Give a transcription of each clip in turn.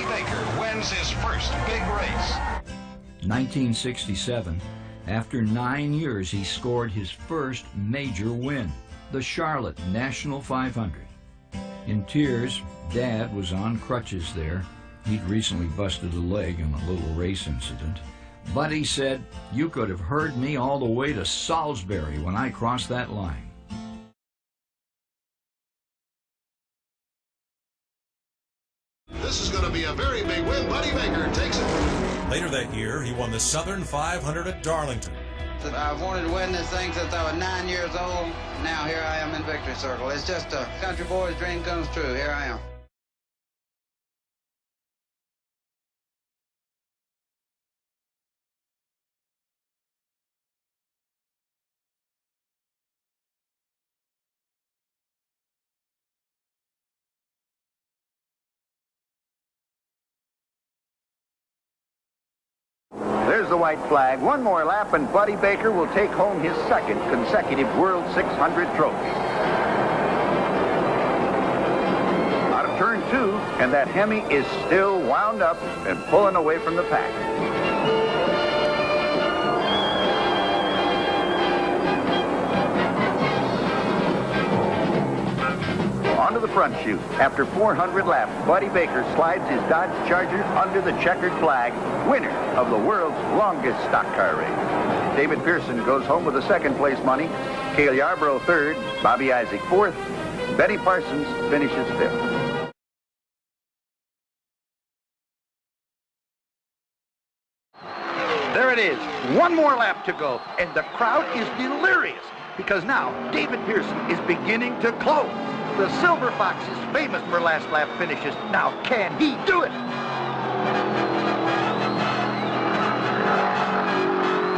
Buddy Baker wins his first big race. 1967. After 9 years, he scored his first major win, the Charlotte National 500. In tears, Dad was on crutches there. He'd recently busted a leg in a little race incident. Buddy said, "You could have heard me all the way to Salisbury when I crossed that line." This is going to be a very big win. Buddy Baker takes it. Later that year, he won the Southern 500 at Darlington. I've wanted to win this thing since I was 9 years old. Now here I am in victory circle. It's just a country boy's dream comes true. Here I am. There's the white flag. One more lap and Buddy Baker will take home his second consecutive World 600 trophy. Out of turn 2, and that Hemi is still wound up and pulling away from the pack. Onto the front chute. After 400 laps, Buddy Baker slides his Dodge Charger under the checkered flag, winner of the world's longest stock car race. David Pearson goes home with the second place money, Cale Yarborough third, Bobby Isaac fourth, Benny Parsons finishes fifth. There it is, one more lap to go, and the crowd is delirious because now David Pearson is beginning to close. The Silver Fox is famous for last lap finishes. Now, can he do it?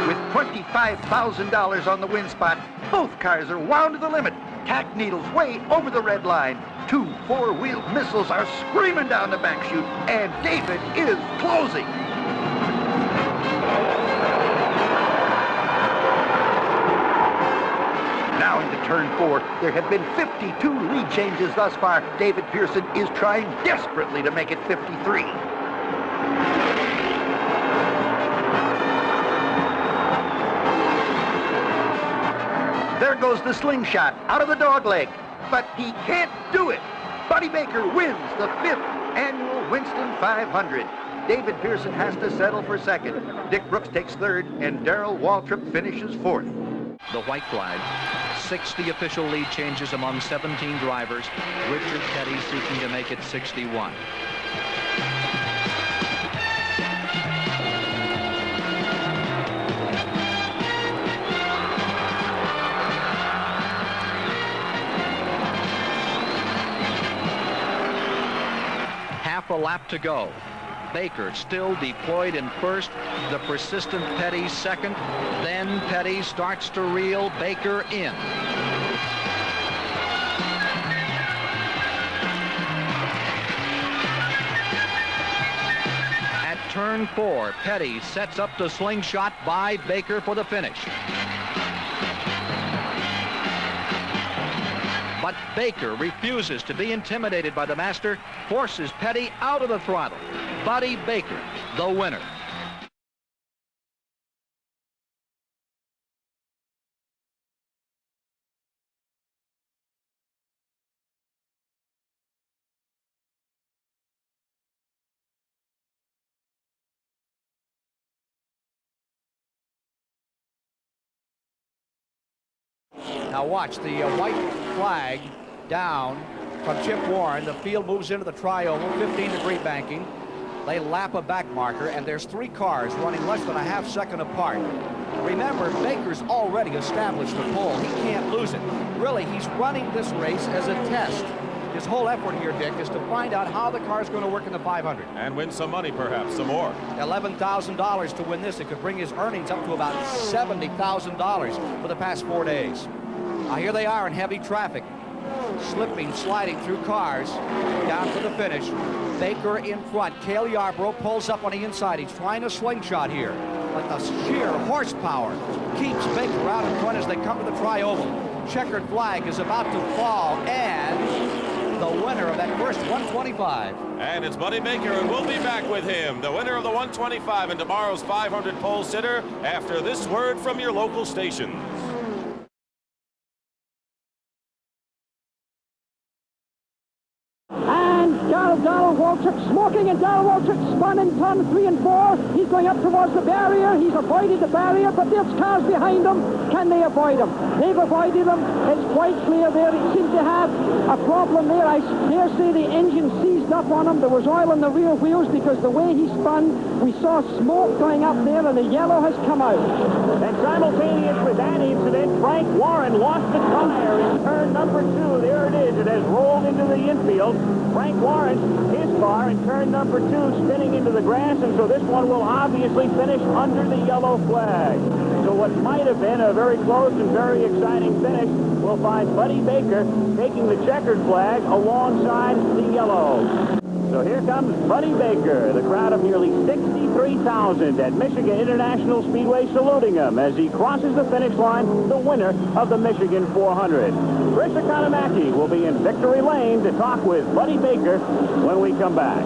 With $25,000 on the win spot, both cars are wound to the limit. Tack needles way over the red line. Two four-wheeled missiles are screaming down the back chute, and David is closing. Now into turn 4, there have been 52 lead changes thus far. David Pearson is trying desperately to make it 53. There goes the slingshot out of the dogleg, but he can't do it. Buddy Baker wins the 5th annual Winston 500. David Pearson has to settle for second. Dick Brooks takes third, and Darrell Waltrip finishes fourth. The white flag. 60 official lead changes among 17 drivers. Richard Petty seeking to make it 61. Half a lap to go. Baker still deployed in first, the persistent Petty second, then Petty starts to reel Baker in. At turn 4, Petty sets up the slingshot by Baker for the finish. But Baker refuses to be intimidated by the master, forces Petty out of the throttle. Buddy Baker, the winner. Now watch the white flag down from Chip Warren. The field moves into the tri-oval, 15-degree banking. They lap a back marker, and there's 3 cars running less than a half second apart. Remember, Baker's already established the pole. He can't lose it. Really, he's running this race as a test. His whole effort here, Dick, is to find out how the car's going to work in the 500. And win some money, perhaps, some more. $11,000 to win this. It could bring his earnings up to about $70,000 for the past 4 days. Now here they are in heavy traffic, slipping, sliding through cars, down to the finish. Baker in front. Cale Yarborough pulls up on the inside. He's trying a slingshot here, but the sheer horsepower keeps Baker out in front as they come to the tri-oval. Checkered flag is about to fall, and the winner of that first 125. And it's Buddy Baker, and we'll be back with him, the winner of the 125 and tomorrow's 500 pole sitter, after this word from your local stations. Darrell Waltrip smoking, and Darrell Waltrip spun in turn 3 and 4. He's going up towards the barrier. He's avoided the barrier, but there's cars behind him. Can they avoid him? They've avoided him. It's quite clear there. He seems to have a problem there. I dare say the engine seized up on him. There was oil in the rear wheels because the way he spun, we saw smoke going up there, and the yellow has come out. And simultaneous with that incident, Frank Warren lost the tire in turn number 2. There it is. It has rolled into the infield. Frank Warren, his car in turn number 2, spinning into the grass, and so this one will obviously finish under the yellow flag. So what might have been a very close and very exciting finish will find Buddy Baker taking the checkered flag alongside the yellow. So here comes Buddy Baker, the crowd of nearly 63,000 at Michigan International Speedway saluting him as he crosses the finish line, the winner of the Michigan 400. Chris Economaki will be in victory lane to talk with Buddy Baker when we come back.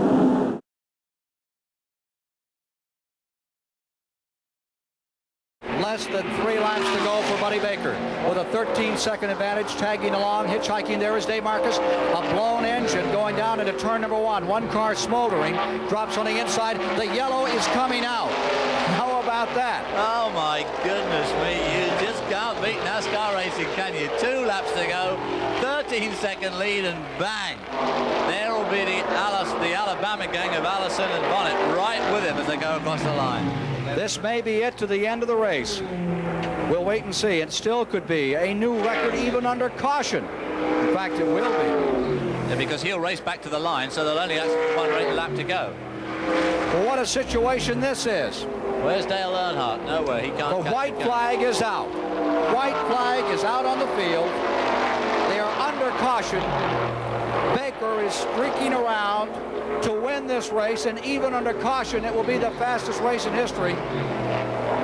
Less than 3 laps to go for Buddy Baker with a 13-second advantage, tagging along, hitchhiking. There is Dave Marcus, a blown engine going down into turn number 1. One car smoldering, drops on the inside. The yellow is coming out. How about that? Oh my goodness me, you just can't beat NASCAR racing, can you? 2 laps to go, 13-second lead, and bang. There will be the Alabama gang of Allison and Bonnet right with him as they go across the line. This may be it to the end of the race. We'll wait and see. It still could be a new record even under caution. In fact, it will be. Yeah, because he'll race back to the line, so they'll only have 1 lap to go. Well, what a situation this is. Where's Dale Earnhardt? Nowhere. He can't. The white flag is out. White flag is out on the field. They are under caution. Baker is streaking around to win this race, and even under caution, it will be the fastest race in history.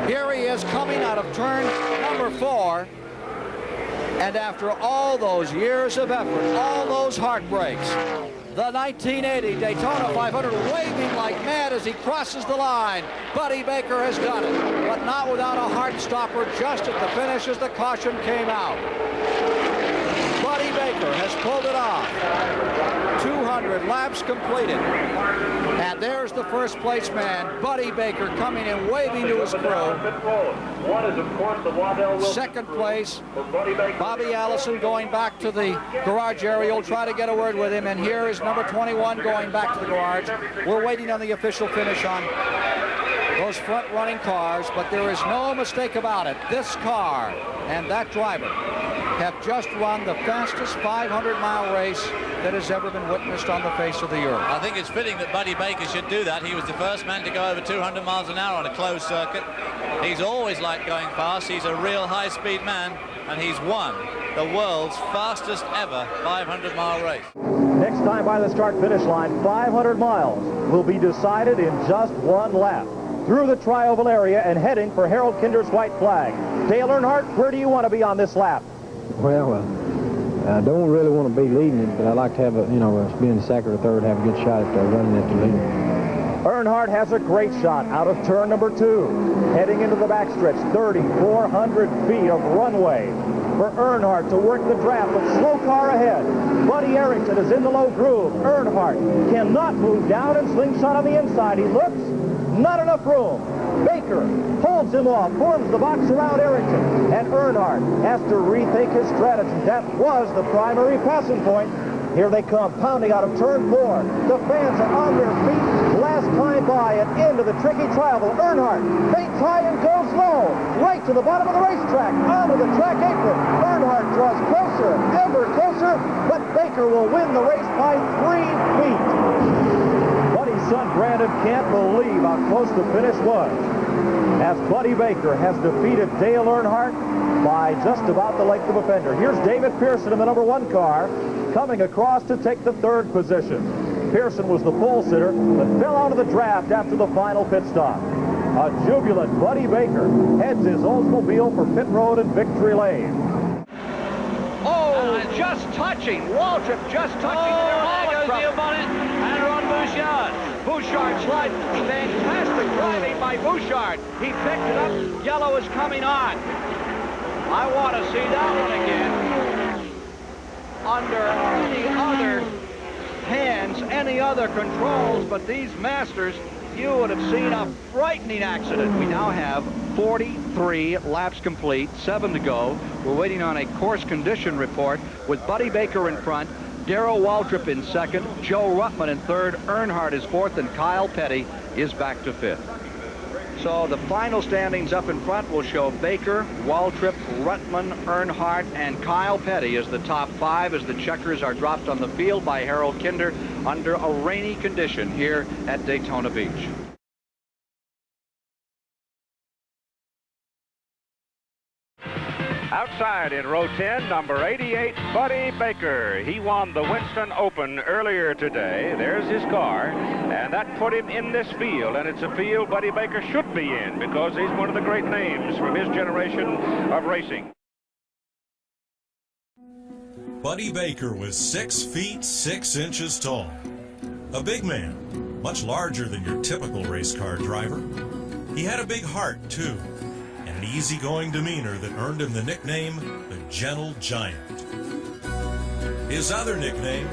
Here he is coming out of turn number 4, and after all those years of effort, all those heartbreaks, the 1980 Daytona 500 waving like mad as he crosses the line. Buddy Baker has done it, but not without a heart stopper just at the finish as the caution came out. Buddy Baker has pulled it off. 200 laps completed. And there's the first place man, Buddy Baker, coming in waving to his crew. Second place, Bobby Allison going back to the garage area. We'll try to get a word with him. And here is number 21 going back to the garage. We're waiting on the official finish on those front-running cars, but there is no mistake about it. This car and that driver have just run the fastest 500-mile race that has ever been witnessed on the face of the earth. I think it's fitting that Buddy Baker should do that. He was the first man to go over 200 miles an hour on a closed circuit. He's always liked going fast. He's a real high-speed man, and he's won the world's fastest ever 500-mile race. Next time by the start-finish line, 500 miles will be decided in just 1 lap. Through the tri-oval area and heading for Harold Kinder's white flag. Dale Earnhardt, where do you want to be on this lap? Well, I don't really want to be leading it, but I like to have a, being second or third, have a good shot at running at the lead. Earnhardt has a great shot out of turn number 2. Heading into the backstretch, 3,400 feet of runway for Earnhardt to work the draft with slow car ahead. Buddy Arrington is in the low groove. Earnhardt cannot move down and slingshot on the inside. He looks, not enough room. Baker holds him off, forms the box around Arrington, and Earnhardt has to rethink his strategy. That was the primary passing point. Here they come, pounding out of turn 4. The fans are on their feet. Last time by and into the tricky travel. Earnhardt feints high and goes low, right to the bottom of the racetrack, onto the track apron. Earnhardt draws closer, ever closer, but Baker will win the race by 3 feet. Buddy's son Brandon can't believe how close the finish was, as Buddy Baker has defeated Dale Earnhardt by just about the length of a fender. Here's David Pearson in the number 1 car, coming across to take the 3rd position. Pearson was the pole sitter, but fell out of the draft after the final pit stop. A jubilant Buddy Baker heads his Oldsmobile for pit road and victory lane. Oh, just touching. Waltrip just touching. There goes Neil Bonnet and Ron Bouchard. Bouchard slide. Fantastic driving by Bouchard. He picked it up. Yellow is coming on. I want to see that one again. Under any other hands, any other controls, but these Masters, you would have seen a frightening accident. We now have 43 laps complete, 7 to go. We're waiting on a course condition report with Buddy Baker in front, Darrell Waltrip in second, Joe Ruttman in third, Earnhardt is fourth, and Kyle Petty is back to fifth. So the final standings up in front will show Baker, Waltrip, Ruttman, Earnhardt, and Kyle Petty as the top 5 as the checkers are dropped on the field by Harold Kinder under a rainy condition here at Daytona Beach. Outside in row 10, number 88, Buddy Baker. He won the Winston Open earlier today. There's his car, and that put him in this field, and it's a field Buddy Baker should be in because he's one of the great names from his generation of racing. Buddy Baker was 6 feet 6 inches tall. A big man, much larger than your typical race car driver. He had a big heart, too. An easygoing demeanor that earned him the nickname, the Gentle Giant. His other nickname,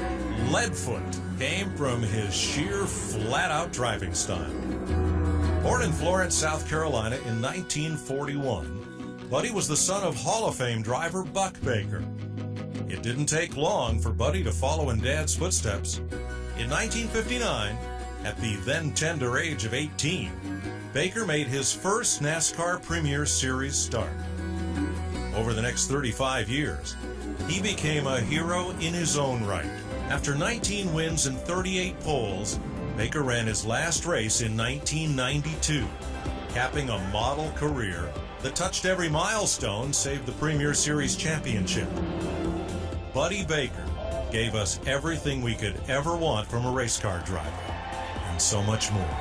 Leadfoot, came from his sheer, flat-out driving style. Born in Florence, South Carolina in 1941, Buddy was the son of Hall of Fame driver Buck Baker. It didn't take long for Buddy to follow in Dad's footsteps. In 1959, at the then tender age of 18, Baker made his first NASCAR Premier Series start. Over the next 35 years, he became a hero in his own right. After 19 wins and 38 poles, Baker ran his last race in 1992, capping a model career that touched every milestone save the Premier Series championship. Buddy Baker gave us everything we could ever want from a race car driver, and so much more.